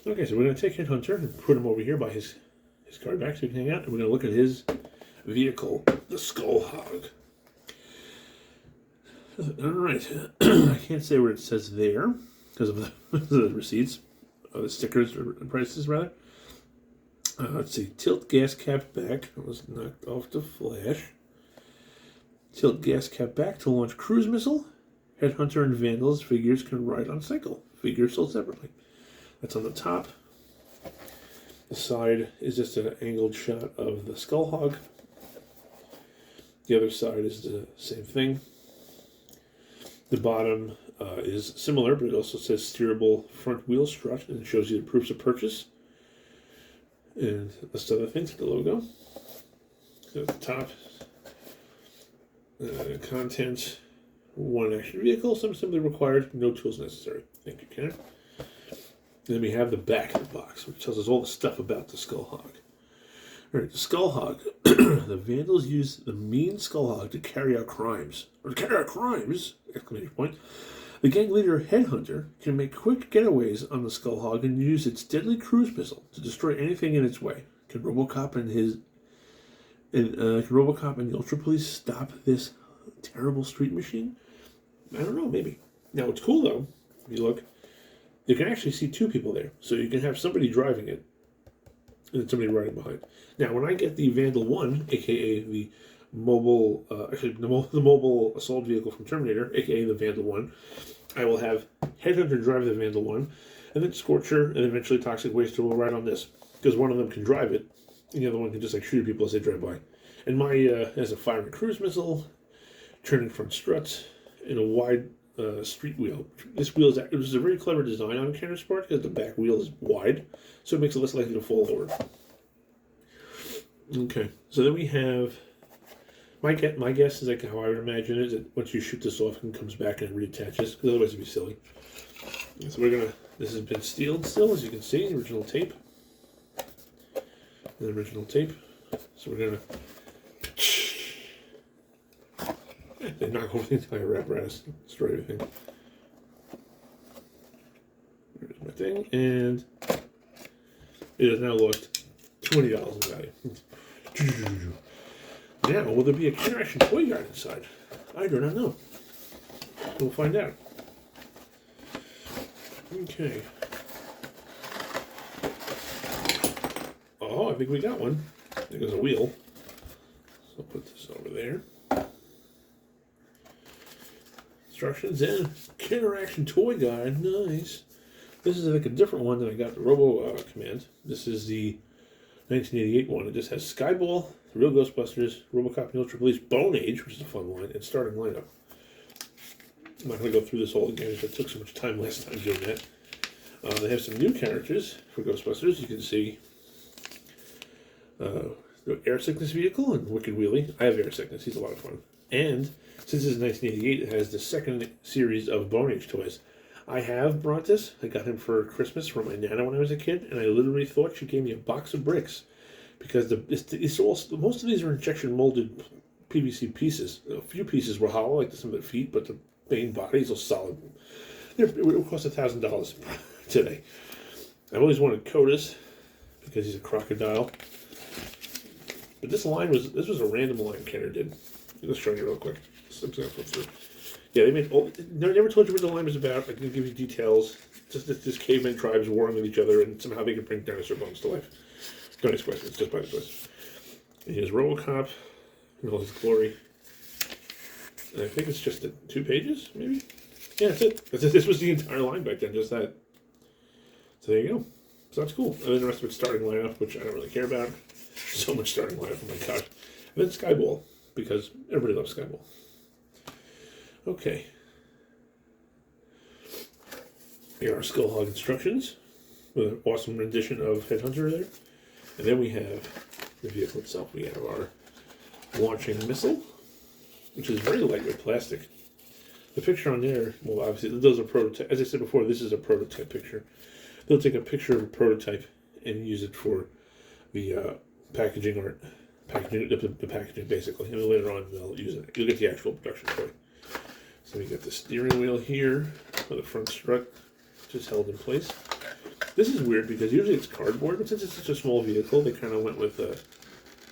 Okay, so we're going to take Headhunter and put him over here by his card back so we can hang out, and we're going to look at his vehicle, the Skull Hog. Alright, I can't say what it says there because of the receipts, the stickers, or prices rather. Let's see, tilt gas cap back. That was knocked off the flash. Tilt gas cap back to launch cruise missile. Headhunter and Vandals figures can ride on cycle. Figures sold separately. That's on the top. The side is just an angled shot of the Skull Hog. The other side is the same thing. The bottom is similar, but it also says steerable front wheel strut, and it shows you the proofs of purchase. And list other things, the logo. So at the top, content, one action vehicle, some assembly required, no tools necessary. Thank you, Ken. Then we have the back of the box, which tells us all the stuff about the Skull Hog. All right, the Skull Hog. The Vandals use the mean Skull Hog to carry out crimes. Or to carry out crimes! Exclamation point. The gang leader Headhunter can make quick getaways on the Skull Hog and use its deadly cruise missile to destroy anything in its way. Can RoboCop and the Ultra Police stop this terrible street machine? I don't know, maybe. Now, it's cool, though. If you look, you can actually see two people there. So you can have somebody driving it and somebody riding behind. Now, when I get the Vandal 1, a.k.a. the mobile, the mobile assault vehicle from Terminator, a.k.a. the Vandal 1, I will have Headhunter drive the Vandal 1, and then Scorcher, and eventually Toxic Waster will ride on this. Because one of them can drive it, and the other one can just shoot people as they drive by. And my has a firing cruise missile, turning front struts, and a wide street wheel. This wheel it was a very clever design on Counter Sport because the back wheel is wide, so it makes it less likely to fall over. Okay, so then we have my guess is how I would imagine it is that once you shoot this off, it comes back and it reattaches, because otherwise it'd be silly. So this has been sealed still, as you can see, the original tape. The original tape. So we're gonna they knock over the entire apparatus, destroy everything. There's my thing, and it has now lost $20 in value. Now, will there be a Interaction toy yard inside? I do not know. We'll find out. Okay. Oh, I think we got one. I think there's a wheel. So I'll put this over there. Instructions and Interaction toy guide. Nice. This is like a different one than I got the Robo Command. This is the 1988 one. It just has Skyball, The Real Ghostbusters, RoboCop and Ultra Police, Bone Age, which is a fun line, and starting lineup. I'm not going to go through this all again because it took so much time last time doing that. They have some new characters for Ghostbusters. You can see the Air Sickness Vehicle and Wicked Wheelie. I have Air Sickness. He's a lot of fun. And since this is 1988, it has the second series of Bone Age toys. I have brought this. I got him for Christmas from my Nana when I was a kid, and I literally thought she gave me a box of bricks because most of these are injection molded PVC pieces. A few pieces were hollow, like some of the feet, but the main bodies are solid. It would cost $1,000 today. I've always wanted Codus because he's a crocodile. But this was a random line Kenner did. Let's show you real quick. I'm just gonna flip through. Yeah, they made never told you what the line was about. I can give you details. Just that this caveman tribes warring with each other, and somehow they can bring dinosaur bones to life. Don't ask questions, just buy the toys. And here's RoboCop in all his glory. And I think it's just 2 pages, maybe? Yeah, that's it. This was the entire line back then, just that. So there you go. So that's cool. And then the rest of it's starting lineup, which I don't really care about. So much starting lineup, oh my god. And then Skyball, because everybody loves Skyball. Okay. Here are Skull Hog instructions with an awesome rendition of Headhunter there. And then we have the vehicle itself. We have our launching missile, which is very lightweight plastic. The picture on there, well, obviously, those are prototype. As I said before, this is a prototype picture. They'll take a picture of a prototype and use it for the packaging art, the packaging basically. And then later on, they'll use it. You'll get the actual production toy. So we got the steering wheel here with the front strut just held in place. This is weird because usually it's cardboard, but since it's such a small vehicle, they kind of went with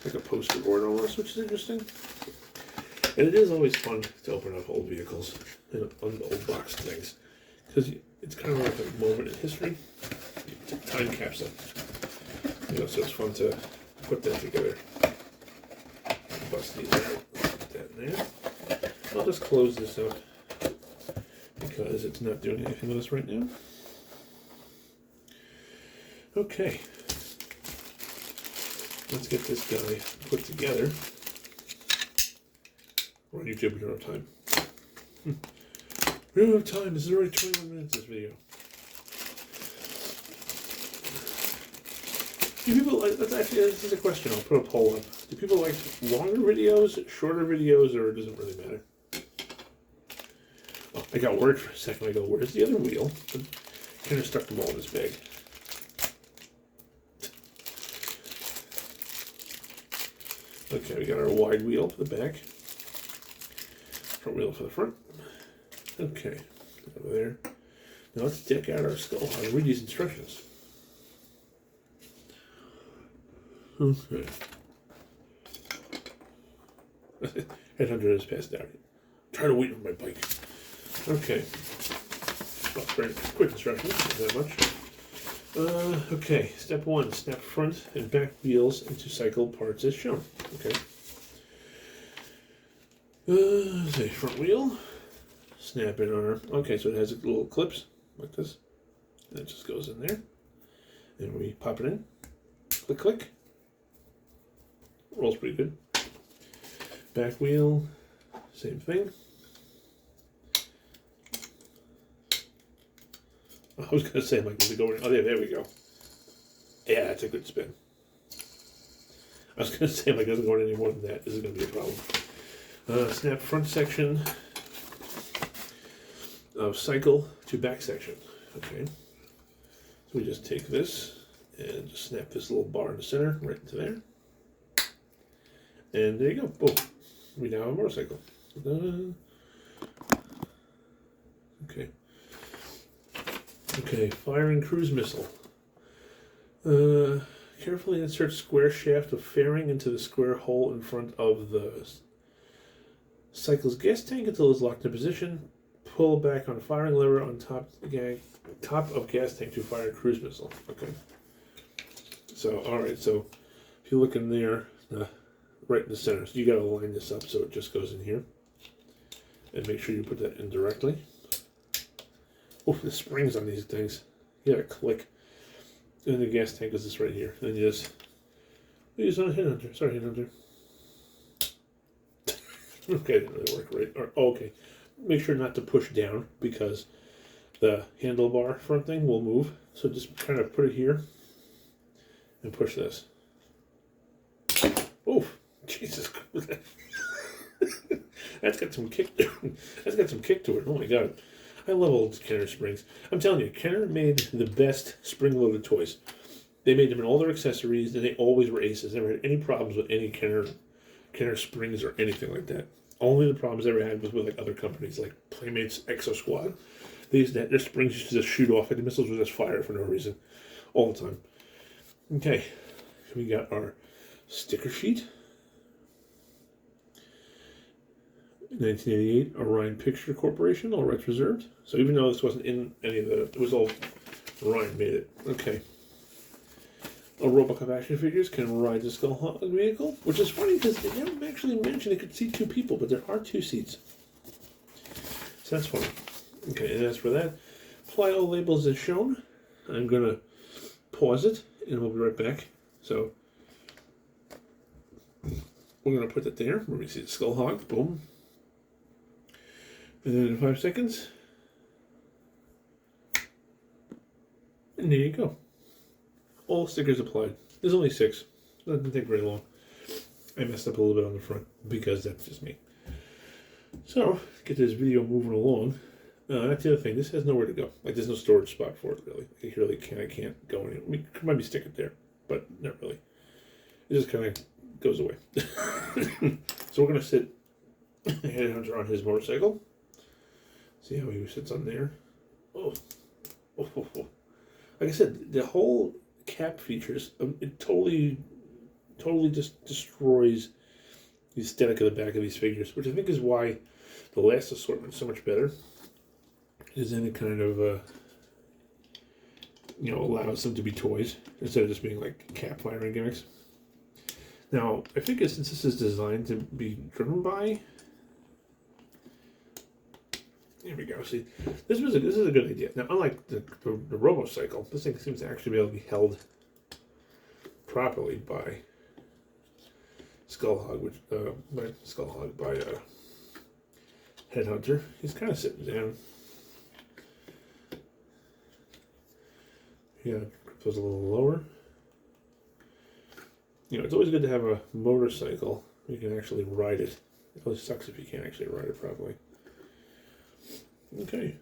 like a poster board almost, which is interesting. And it is always fun to open up old vehicles and old box things because it's kind of like a moment in history. It's a time capsule. You know, so it's fun to put that together. Bust these out. Put that in there. I'll just close this up because it's not doing anything with us right now. Okay. Let's get this guy put together. We're on YouTube, we don't have time. We don't have time. This is already 21 minutes, this video. Do people like, this is a question, I'll put a poll up. Do people like longer videos, shorter videos, or does it really matter? Oh, I got worried for a second. I go, where's the other wheel? I kind of stuck them all in this bag. Okay, we got our wide wheel for the back. Front wheel for the front. Okay, over there. Now let's deck out our Skull Hog and read these instructions. Okay. Headhunter has passed out. Try to wait for my bike. Okay. Well, very quick instructions, not that much. Okay, step 1, snap front and back wheels into cycle parts as shown. Okay. Say front wheel, snap in arm. Okay, so it has little clips like this. And it just goes in there. And we pop it in. Click, click. Rolls pretty good. Back wheel, same thing. I was going to say, like, does it go in? Oh, there we go. Yeah, that's a good spin. I was going to say, like, it doesn't go in any more than that. This is going to be a problem. Snap front section of cycle to back section. Okay. So we just take this and just snap this little bar in the center right into there. And there you go. Boom. We now have a motorcycle. Okay. Okay, firing cruise missile. Carefully insert square shaft of fairing into the square hole in front of the cycle's gas tank until it's locked in position. Pull back on firing lever on top of gas tank to fire cruise missile. Okay. So, alright, so if you look in there, right in the center, so you got to line this up so it just goes in here. And make sure you put that in directly. Oh, the springs on these things. You gotta click. And the gas tank is this right here. And you just use on a headhunter. Sorry, headhunter. Okay, didn't really work right. Okay. Make sure not to push down because the handlebar front thing will move. So just kind of put it here and push this. Oh, Jesus Christ. That's got some kick to it. That's got some kick to it. Oh my God. I love old Kenner springs. I'm telling you, Kenner made the best spring-loaded toys. They made them in all their accessories, and they always were aces. Never had any problems with any Kenner springs or anything like that. Only the problems I ever had was with like other companies, like Playmates, Exo Squad. Their springs used to just shoot off, and the missiles would just fire for no reason, all the time. Okay, we got our sticker sheet. 1988, Orion Picture Corporation, all rights reserved. So even though this wasn't in any of the, it was all Orion made it. Okay. RoboCop action figures can ride the Skull Hog vehicle, which is funny because they never actually mentioned it could seat 2 people, but there are 2 seats. So that's funny. Okay, and as for that, apply all labels as shown. I'm going to pause it, and we'll be right back. So we're going to put that there where we see the Skull Hog. Boom. And then in 5 seconds, and there you go. All stickers applied. There's only 6. Doesn't take very long. I messed up a little bit on the front because that's just me. So, get this video moving along. That's the other thing. This has nowhere to go. Like, there's no storage spot for it, really. I can't go anywhere. I mean, I could maybe stick it there, but not really. It just kind of goes away. So we're going to sit Headhunter on his motorcycle. See how he sits on there. Oh. like I said, the whole cap features, it totally just destroys the aesthetic of the back of these figures, which I think is why the last assortment is so much better. Is then it kind of allows them to be toys instead of just being like cap firing gimmicks. Now, I think since this is designed to be driven by, here we go. See, this is a good idea. Now, unlike the RoboCycle, this thing seems to actually be able to be held properly by Skull Hog, by Headhunter. He's kind of sitting down. Yeah, goes a little lower. It's always good to have a motorcycle. You can actually ride it. It always sucks if you can't actually ride it properly. Okay.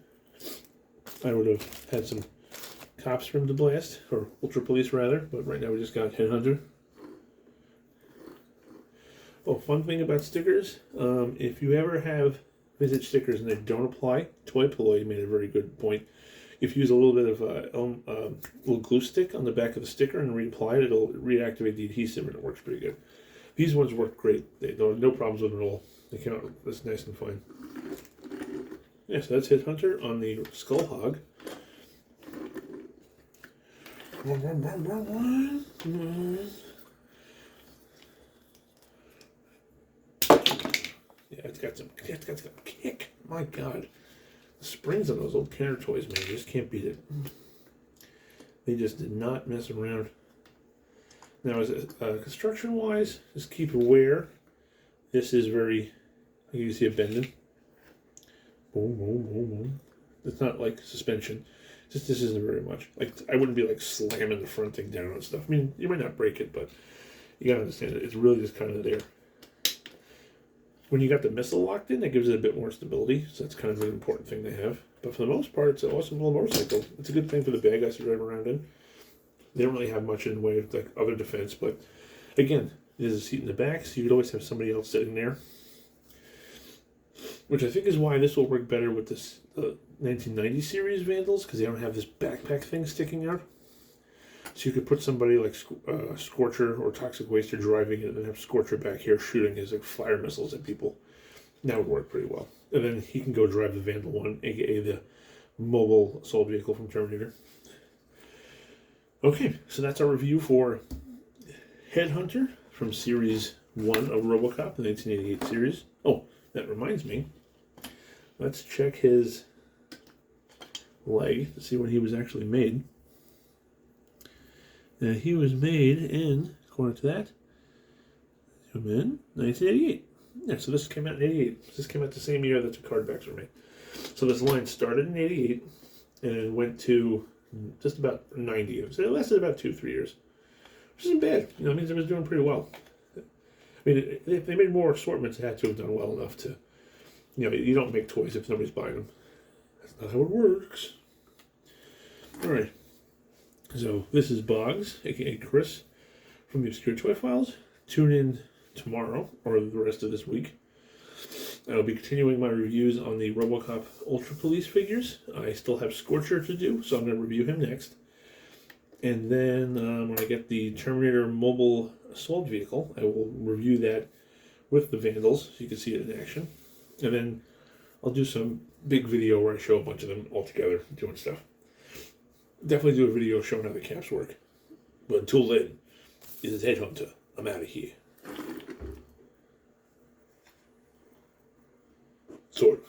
I would have had some cops for him to blast, or Ultra Police rather, but right now we just got Headhunter. Oh, fun thing about stickers, if you ever have vintage stickers and they don't apply, Toy Ploy made a very good point. If you use a little bit of a little glue stick on the back of the sticker and reapply it, it'll reactivate the adhesive and it works pretty good. These ones work great. They don't no problems with it at all. They came out that's nice and fine. Yeah, so that's Headhunter on the Skull Hog. Yeah, it's got some kick. My God. The springs on those old Kenner toys, man, you just can't beat it. They just did not mess around. Now, as construction-wise, just keep aware. This is very, you can see it bending. Boom, boom, boom, boom. It's not like suspension. Just this isn't very much. Like, I wouldn't be like slamming the front thing down and stuff. I mean, you might not break it, but you gotta understand it. It's really just kind of there. When you got the missile locked in, that gives it a bit more stability, so that's kind of an important thing to have. But for the most part, it's an awesome little motorcycle. It's a good thing for the bad guys to drive around in. They don't really have much in the way of like other defense, but again, there's a seat in the back, so you could always have somebody else sitting there. Which I think is why this will work better with this 1990 series Vandals, because they don't have this backpack thing sticking out. So you could put somebody like Scorcher or Toxic Waster driving it and then have Scorcher back here shooting his like fire missiles at people. That would work pretty well. And then he can go drive the Vandal 1, aka the mobile assault vehicle from Terminator. Okay, so that's our review for Headhunter from Series 1 of RoboCop, the 1988 series. Oh, that reminds me. Let's check his leg to see when he was actually made. He was made in, according to that, zoom in, 1988. Yeah, so this came out in 88. This came out the same year that the card backs were made. So this line started in 88 and it went to just about 90. So it lasted about 2-3 years, which isn't bad. It means it was doing pretty well. I mean, if they made more assortments, it had to have done well enough to, you don't make toys if nobody's buying them. That's not how it works. All right. So this is Boggs, aka Chris, from the Obscure Toy Files. Tune in tomorrow, or the rest of this week. I'll be continuing my reviews on the RoboCop Ultra Police figures. I still have Scorcher to do, so I'm going to review him next. And then when I get the Terminator Mobile Assault Vehicle, I will review that with the Vandals, so you can see it in action. And then I'll do some big video where I show a bunch of them all together doing stuff. Definitely do a video showing how the caps work. But until then, this is Headhunter. I'm out of here. Sort of.